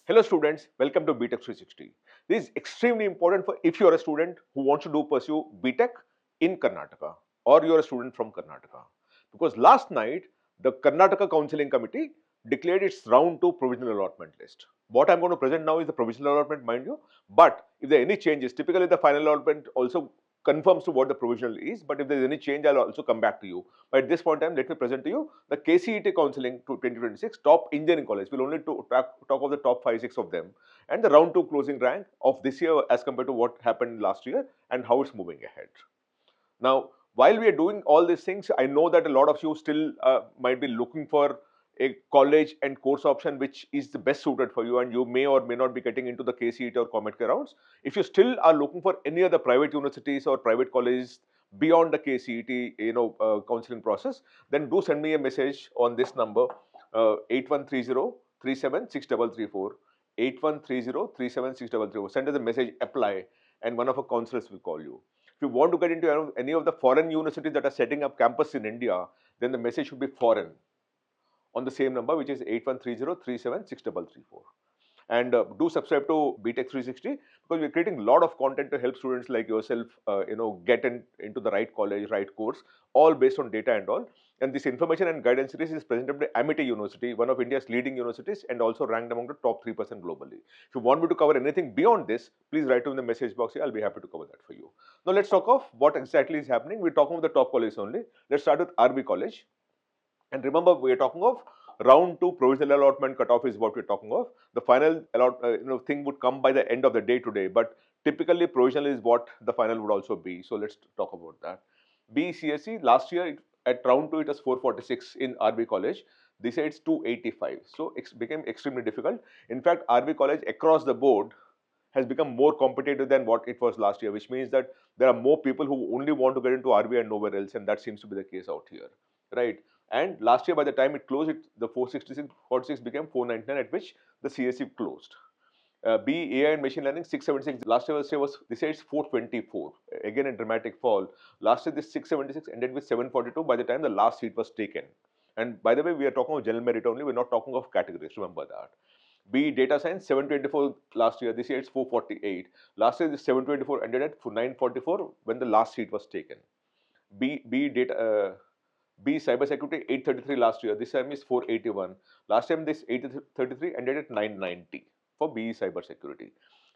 Hello students, welcome to Btech360. This is extremely important for if you are a student who wants to pursue BTech in Karnataka or you are a student from Karnataka. Because last night, the Karnataka Counselling Committee declared its round 2 provisional allotment list. What I'm going to present now is the provisional allotment, mind you, but if there are any changes, typically the final allotment also confirms to what the provisional is, but if there is any change, I'll also come back to you. But at this point in time, let me present to you the KCET Counselling to 2026 top engineering college. We'll only talk of the top 5-6 of them and the round 2 closing rank of this year as compared to what happened last year and how it's moving ahead. Now, while we are doing all these things, I know that a lot of you still might be looking for a college and course option which is the best suited for you, and you may or may not be getting into the KCET or COMEDK rounds. If you still are looking for any other private universities or private colleges beyond the KCET, counseling process, then do send me a message on this number 8130376334. 8130376334. Send us a message, apply, and one of our counselors will call you. If you want to get into any of the foreign universities that are setting up campus in India, then the message should be foreign on the same number, which is 8130376334. And do subscribe to Btech360 because we're creating a lot of content to help students like yourself, get into the right college, right course, all based on data and all. And this information and guidance series is presented by Amity University, one of India's leading universities and also ranked among the top 3% globally. If you want me to cover anything beyond this, please write in the message box here. I'll be happy to cover that for you. Now let's talk of what exactly is happening. We're talking about the top colleges only. Let's start with RV College. And remember, we are talking of round 2 provisional allotment cutoff is what we're talking of. The final thing would come by the end of the day today, but typically provisional is what the final would also be. So let's talk about that. BCSE last year at round 2 it was 446 in RV College. This year it's 285. So it became extremely difficult. In fact, RV College across the board has become more competitive than what it was last year, which means that there are more people who only want to get into RV and nowhere else, and that seems to be the case out here, right? And last year, by the time it closed, the 466 46 became 499, at which the CSE closed. AI and machine learning 676. Last year was this year it's 424. Again a dramatic fall. Last year this 676 ended with 742 by the time the last seat was taken. And by the way, we are talking of general merit only. We're not talking of categories. Remember that. B data science 724 last year. This year it's 448. Last year this 724 ended at 944 when the last seat was taken. B cybersecurity 833 last year. This time is 481. Last time this 833 ended at 990 for BE cybersecurity.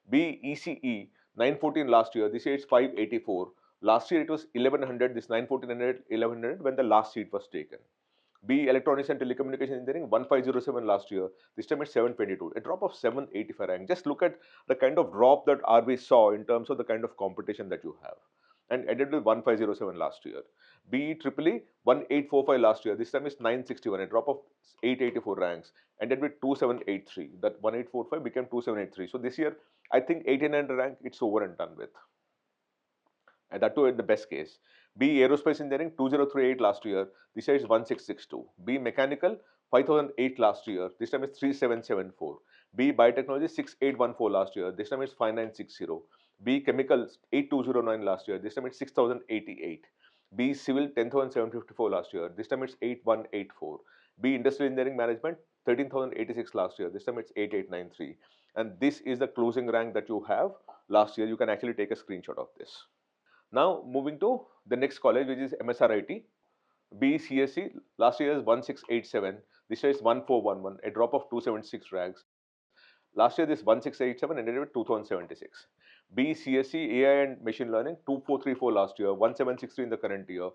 BECE 914 last year. This year it's 584. Last year it was 1100. This 914 ended at 1100 when the last seat was taken. B electronics and telecommunication engineering 1507 last year. This time it's 722. A drop of 785 rank. Just look at the kind of drop that RV saw in terms of the kind of competition that you have. And ended with 1507 last year. BE triple E 1845 last year. This time is 961, a drop of 884 ranks. Ended with 2783. That 1845 became 2783. So this year, I think 1800 rank, it's over and done with. And that too in the best case. B aerospace engineering 2038 last year. This year is 1662. B mechanical 5008 last year. This time is 3774. B biotechnology 6814 last year. This time is 5960. B chemicals 8209 last year. This time it's 6088. B civil 10754 last year. This time it's 8184. B industrial engineering management 13086 last year. This time it's 8893. And this is the closing rank that you have last year. You can actually take a screenshot of this. Now moving to the next college, which is MSRIT. BCSE last year is 1687. This year is 1411, a drop of 276 ranks. Last year this 1687 ended with 2076. BCSE AI and machine learning 2434 last year, 1763 in the current year,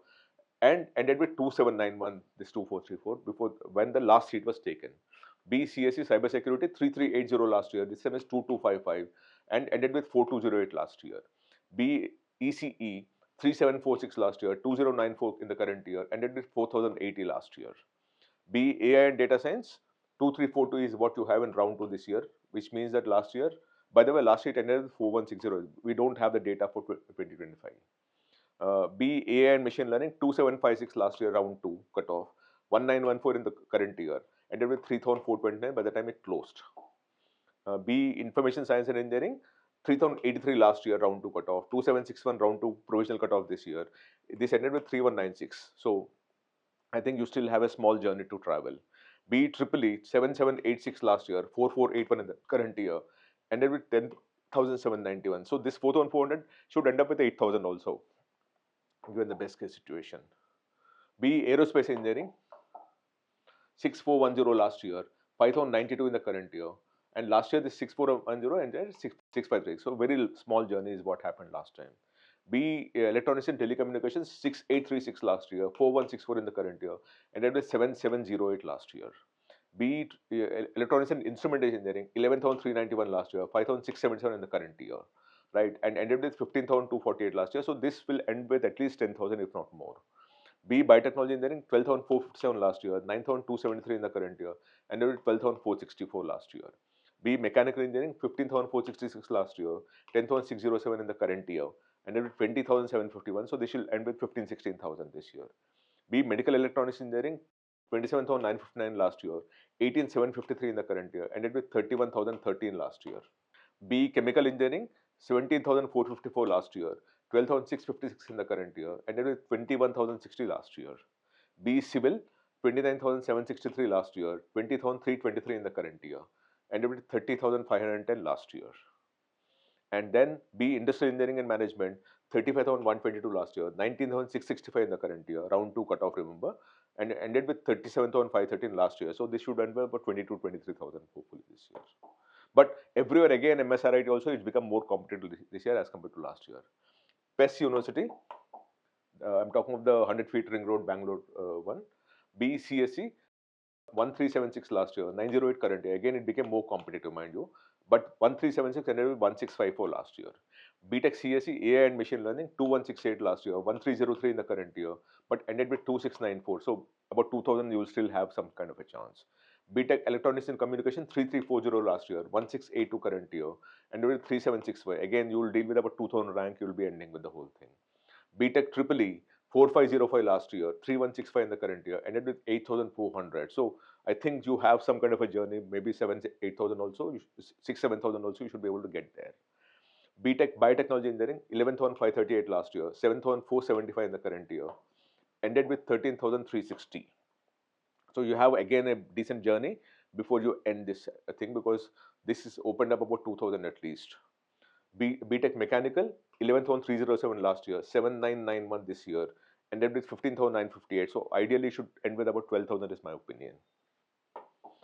and ended with 2791. This 2434 before when the last seat was taken. BCSE cybersecurity 3380 last year. This time is 2255 and ended with 4208 last year. BECE 3746 last year, 2094 in the current year, ended with 4080 last year. AI and data science 2342 is what you have in round 2 this year, which means that last year, by the way, last year it ended with 4160. We don't have the data for 2025. AI and machine learning 2756 last year, round 2 cutoff, 1914 in the current year, ended with 3429 by the time it closed. B information science and engineering 3083 last year, round 2 cutoff, 2761 round 2 provisional cutoff this year. This ended with 3196. So I think you still have a small journey to travel. B EEE 7786 last year, 4481 in the current year, ended with 10,791. So this 4,400 should end up with 8,000 also, given the best case situation. B Aerospace Engineering 6410 last year, 5092 in the current year, and last year this 6410 ended 653. So very small journey is what happened last time. B Electronics and Telecommunications 6836 last year, 4164 in the current year, ended with 7708 last year. B Electronics and Instrumentation Engineering 11,391 last year, 5,677 in the current year, right, and ended with 15,248 last year. So this will end with at least 10,000 if not more. B Biotechnology Engineering 12,457 last year, 9,273 in the current year, and 12,464 last year. B Mechanical Engineering 15,466 last year, 10,607 in the current year, and 20,751. So this will end with 15,000-16,000 this year. B Medical Electronics Engineering 27,959 last year, 18,753 in the current year, ended with 31,013 last year. B Chemical Engineering 17,454 last year, 12,656 in the current year, ended with 21,060 last year. B Civil 29,763 last year, 20,323 in the current year, ended with 30,510 last year. And then B Industrial Engineering and Management 35,122 last year, 19,665 in the current year, round 2 cutoff, remember, and ended with 37,513 last year. So this should end with about 22,000-23,000 hopefully this year. But everywhere again, MSRIT also, it's become more competitive this year as compared to last year. PES University, I'm talking of the 100 feet ring road Bangalore one. BCSE 1376 last year, 908 current year. Again, it became more competitive, mind you. But 1376 ended with 1654 last year. BTech CSE AI and Machine Learning 2168 last year, 1303 in the current year, but ended with 2694. So about 2000 you will still have some kind of a chance. BTech Electronics and Communication 3340 last year, 1682 current year, ended with 3765. Again, you will deal with about 2000 rank, you will be ending with the whole thing. BTech Triple E 4505 last year, 3165 in the current year, ended with 8400. So I think you have some kind of a journey, maybe 8,000 also, 7,000 also, you should be able to get there. BTech Biotechnology Engineering 11,538 last year, 7,475 in the current year, ended with 13,360. So you have again a decent journey before you end this thing, because this is opened up about 2,000 at least. BTech Mechanical 11,307 last year, 7,991 this year, ended with 15,958. So ideally should end with about 12,000 is my opinion.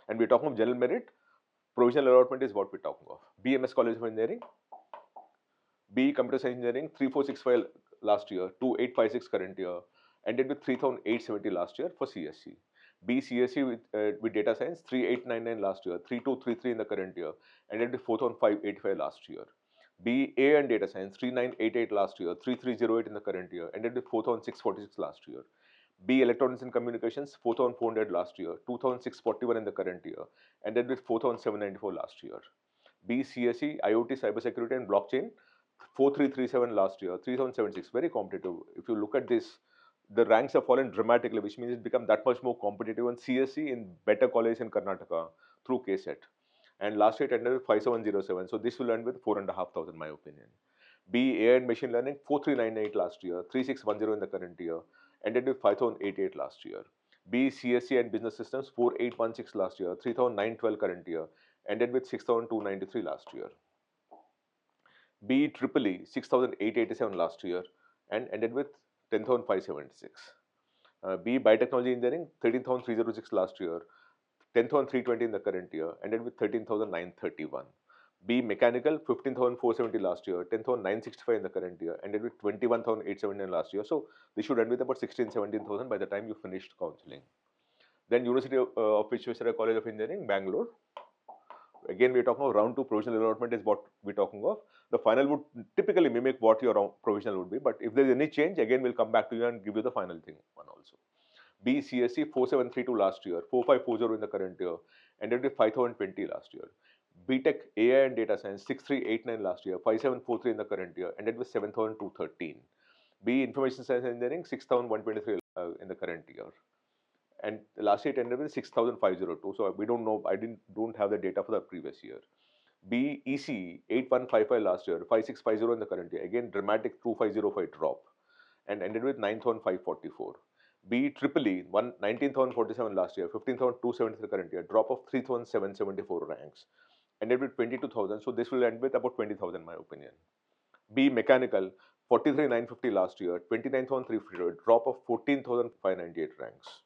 And we're talking of general merit. Provisional allotment is what we're talking of. BMS College of Engineering, B Computer Science Engineering 3465 last year, 2856 current year, ended with 3,870 last year for CSC. B CSC with data science 3899 last year, 3233 in the current year, ended with 4,585 last year. B A and data science 3988 last year, 3308 in the current year, ended with 4,646 last year. B Electronics and Communications 4,400 last year, 2,641 in the current year, ended with 4,794 last year. B CSE IoT Cybersecurity and Blockchain 4337 last year, 3076, very competitive. If you look at this, the ranks have fallen dramatically, which means it's become that much more competitive. And CSE in better college in Karnataka through KCET. And last year it ended with 5707. So this will end with 4,500, my opinion. B AI and Machine Learning 4398 last year, 3610 in the current year, ended with 5088 last year. B CSE and Business Systems 4816 last year, 3912 current year, ended with 6293 last year. B Triple E 6,887 last year and ended with 10,576. B Biotechnology Engineering 13,306 last year, 10,320 in the current year, ended with 13,931. B Mechanical 15,470 last year, 10,965 in the current year, ended with 21,879 last year. So this should end with about 16,000-17,000 by the time you finished counseling. Then University of UVCE College of Engineering, Bangalore. Again, we're talking about round 2 provisional allotment is what we're talking of. The final would typically mimic what your provisional would be, but if there's any change, again, we'll come back to you and give you the final thing one also. B CSE 4732 last year, 4540 in the current year, ended with 5020 last year. BTech AI and Data Science 6389 last year, 5743 in the current year, ended with 7213. B Information Science Engineering 6123 in the current year. And last year it ended with 6,502. So we don't know, don't have the data for the previous year. B ECE 8155 last year, 5650 in the current year. Again, dramatic 2505 drop and ended with 9,544. BEE, 19,047 last year, 15,273 current year, drop of 3,774 ranks, ended with 22,000. So this will end with about 20,000, in my opinion. B Mechanical, 43,950 last year, 29,350, drop of 14,598 ranks,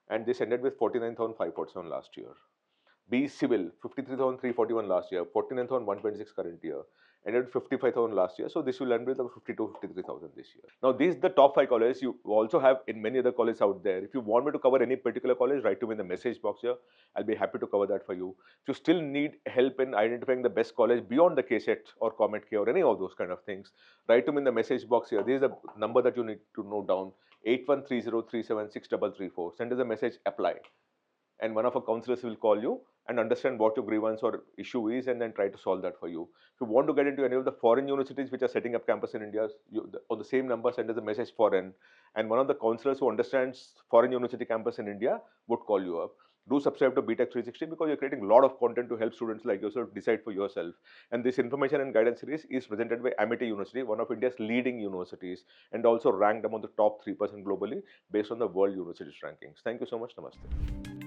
and this ended with 49,547 last year. B Civil, 53,341 last year, 49,126 current year, ended with 55,000 last year. So this will end with about 53,000 this year. Now these are the top 5 colleges. You also have in many other colleges out there. If you want me to cover any particular college, write to me in the message box here. I'll be happy to cover that for you. If you still need help in identifying the best college beyond the KCET or Comet K or any of those kind of things, write to me in the message box here. This is the number that you need to note down: 8130376334. Send us a message, apply, and one of our counselors will call you and understand what your grievance or issue is, and then try to solve that for you. If you want to get into any of the foreign universities which are setting up campus in India, on the same number, send us a message foreign, and one of the counselors who understands foreign university campus in India would call you up. Do subscribe to Btech360 because you're creating a lot of content to help students like yourself decide for yourself. And this information and guidance series is presented by Amity University, one of India's leading universities, and also ranked among the top 3% globally based on the World Universities rankings. Thank you so much. Namaste.